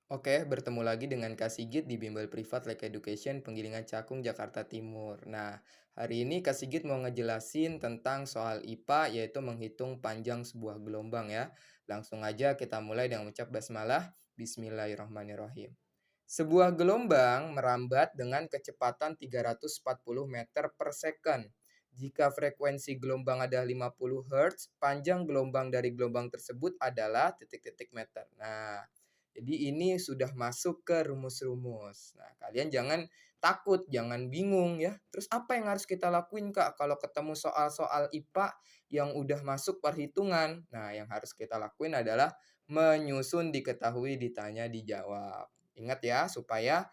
Oke, bertemu lagi dengan Kak Sigit di Bimbel Privat Like Education Penggilingan Cakung, Jakarta Timur. Nah, hari ini Kak Sigit mau ngejelasin tentang soal IPA, yaitu menghitung panjang sebuah gelombang ya. Langsung aja kita mulai dengan mengucap basmalah. Bismillahirrahmanirrahim. Sebuah gelombang merambat dengan kecepatan 340 meter per second. Jika frekuensi gelombang adalah 50 Hz, panjang gelombang dari gelombang tersebut adalah titik-titik meter. Nah, jadi ini sudah masuk ke rumus-rumus. Nah, kalian jangan takut, jangan bingung ya. Terus apa yang harus kita lakuin Kak kalau ketemu soal-soal IPA yang udah masuk perhitungan? Nah, yang harus kita lakuin adalah menyusun, diketahui, ditanya, dijawab. Ingat ya, supaya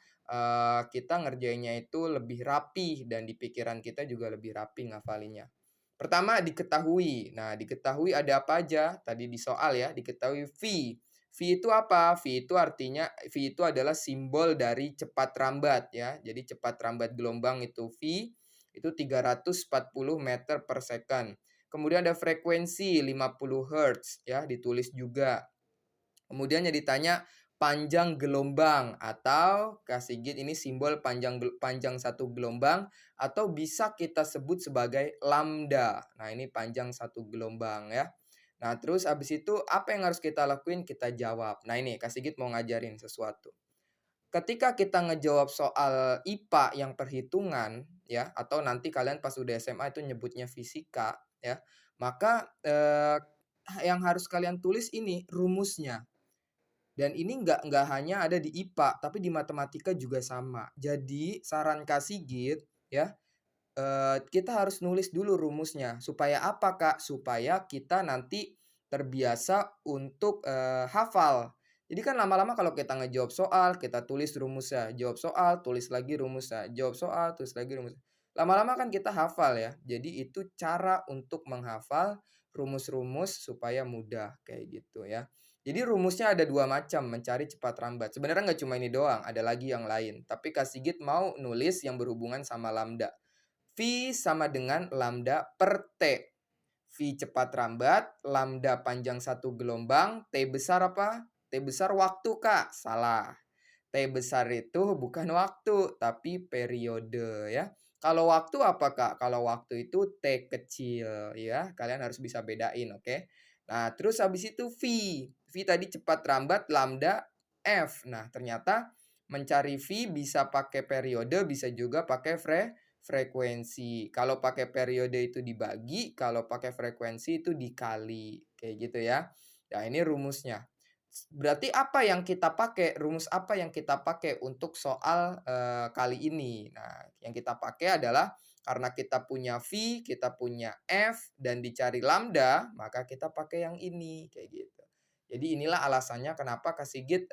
kita ngerjainnya itu lebih rapi dan di pikiran kita juga lebih rapi ngafalinnya. Pertama, diketahui. Nah, diketahui ada apa aja? Tadi di soal ya, diketahui V. V itu apa? V itu adalah simbol dari cepat rambat ya. Jadi cepat rambat gelombang itu V, itu 340 meter per second. Kemudian ada frekuensi 50 Hz ya, ditulis juga. Kemudian yang ditanya panjang gelombang atau Kak Sigit ini simbol panjang satu gelombang atau bisa kita sebut sebagai lambda. Nah, ini panjang satu gelombang ya. Nah, terus habis itu apa yang harus kita lakuin? Kita jawab. Nah, ini Kak Sigit mau ngajarin sesuatu. Ketika kita ngejawab soal IPA yang perhitungan ya, atau nanti kalian pas udah SMA itu nyebutnya fisika ya, maka yang harus kalian tulis ini rumusnya. Dan ini nggak hanya ada di IPA, tapi di matematika juga sama. Jadi saran Kak Sigit ya, kita harus nulis dulu rumusnya. Supaya apa, Kak? Supaya kita nanti terbiasa untuk, hafal. Jadi kan lama-lama kalau kita ngejawab soal, kita tulis rumusnya, jawab soal, tulis lagi rumusnya, jawab soal, tulis lagi rumusnya. Lama-lama kan kita hafal ya. Jadi itu cara untuk menghafal rumus-rumus supaya mudah, kayak gitu ya. Jadi rumusnya ada 2 macam, mencari cepat rambat. Sebenarnya nggak cuma ini doang, ada lagi yang lain. Tapi Kak Sigit mau nulis yang berhubungan sama lambda. V sama dengan lambda per T. V cepat rambat, lambda panjang satu gelombang, T besar apa? T besar waktu, Kak. Salah. T besar itu bukan waktu, tapi periode ya. Kalau waktu apa, Kak? Kalau waktu itu T kecil ya. Kalian harus bisa bedain, oke? Nah, terus habis itu V. V tadi cepat rambat, lambda F. Nah, ternyata mencari V bisa pakai periode, bisa juga pakai frekuensi. Kalau pakai periode itu dibagi, kalau pakai frekuensi itu dikali. Kayak gitu ya. Nah, ini rumusnya. Berarti apa yang kita pakai, rumus apa yang kita pakai untuk soal, kali ini? Nah, yang kita pakai adalah karena kita punya V, kita punya F, dan dicari lambda, maka kita pakai yang ini, kayak gitu. Jadi inilah alasannya kenapa Kak Sigit,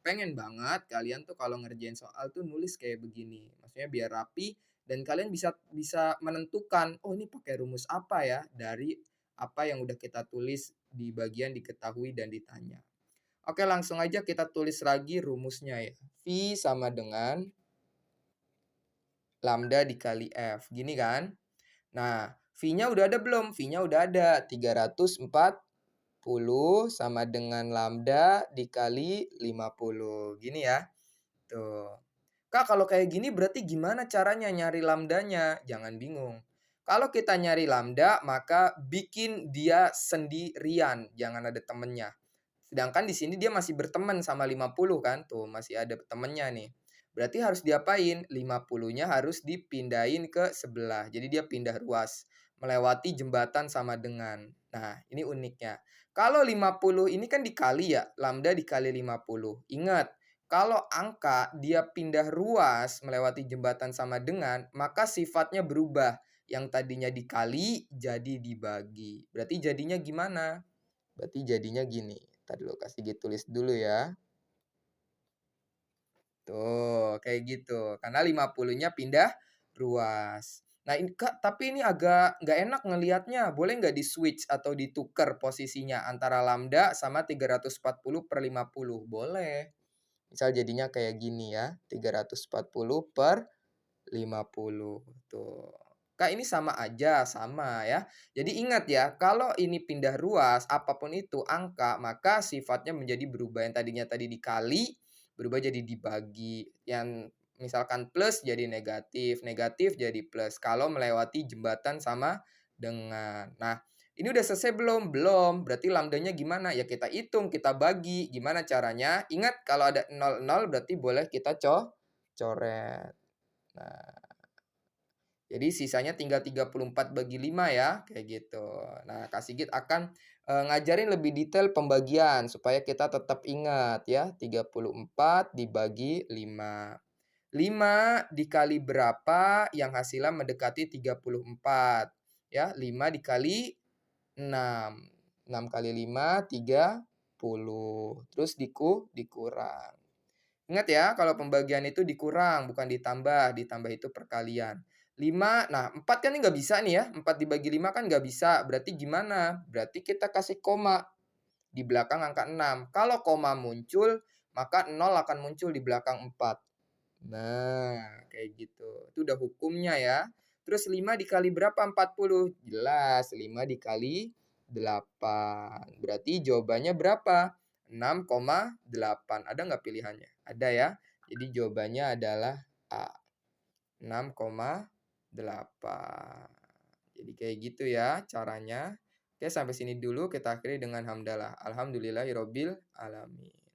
pengen banget kalian tuh kalau ngerjain soal tuh nulis kayak begini. Maksudnya biar rapi dan kalian bisa bisa menentukan, "Oh, ini pakai rumus apa ya?" Dari apa yang udah kita tulis di bagian diketahui dan ditanya. Oke, langsung aja kita tulis lagi rumusnya ya. V sama dengan lambda dikali F. Gini kan? Nah, V-nya udah ada belum? V-nya udah ada. 340 sama dengan lambda dikali 50. Gini ya. Tuh. Kak, kalau kayak gini berarti gimana caranya nyari lambdanya? Jangan bingung. Kalau kita nyari lambda, maka bikin dia sendirian, jangan ada temennya. Sedangkan di sini dia masih berteman sama 50 kan, tuh masih ada temennya nih. Berarti harus diapain? 50-nya harus dipindahin ke sebelah. Jadi dia pindah ruas, melewati jembatan sama dengan. Nah, ini uniknya. Kalau 50 ini kan dikali ya, lambda dikali 50. Ingat, kalau angka dia pindah ruas melewati jembatan sama dengan, maka sifatnya berubah. Yang tadinya dikali jadi dibagi. Berarti jadinya gimana? Berarti jadinya gini. Entar dulu kasih Sigit tulis dulu ya. Tuh, kayak gitu. Karena 50-nya pindah ruas. Nah, ini Kak, tapi ini agak nggak enak ngelihatnya. Boleh nggak di-switch atau ditukar posisinya antara lambda sama 340 per 50? Boleh. Misal jadinya kayak gini ya, 340 per 50. Tuh. Kak, ini sama aja, sama ya. Jadi ingat ya, kalau ini pindah ruas, apapun itu angka, maka sifatnya menjadi berubah. Yang tadinya tadi dikali, berubah jadi dibagi. Yang misalkan plus jadi negatif, negatif jadi plus. Kalau melewati jembatan sama dengan. Nah, ini udah selesai belum? Belum. Berarti lambdanya gimana? Ya kita hitung, kita bagi. Gimana caranya? Ingat kalau ada nol nol berarti boleh kita coret. Nah, jadi sisanya tinggal 34 bagi 5 ya, kayak gitu. Nah, Kak Sigit akan, ngajarin lebih detail pembagian supaya kita tetap ingat ya, 34 dibagi 5. 5 dikali berapa yang hasilnya mendekati 34, ya. 5 dikali 6. 6 kali 5, 30. Terus dikurang. Ingat ya, kalau pembagian itu dikurang, bukan ditambah. Ditambah itu perkalian. 5, nah 4 kan nggak bisa nih ya, 4 dibagi 5 kan nggak bisa. Berarti gimana? Berarti kita kasih koma di belakang angka 6. Kalau koma muncul, maka 0 akan muncul di belakang 4. Nah, kayak gitu. Itu udah hukumnya ya. Terus 5 dikali berapa? 40. Jelas, 5 dikali 8. Berarti jawabannya berapa? 6,8. Ada nggak pilihannya? Ada ya. Jadi jawabannya adalah A. 6,8. Jadi kayak gitu ya caranya. Oke, sampai sini dulu kita akhiri dengan hamdalah. Alhamdulillahirabbil alamin.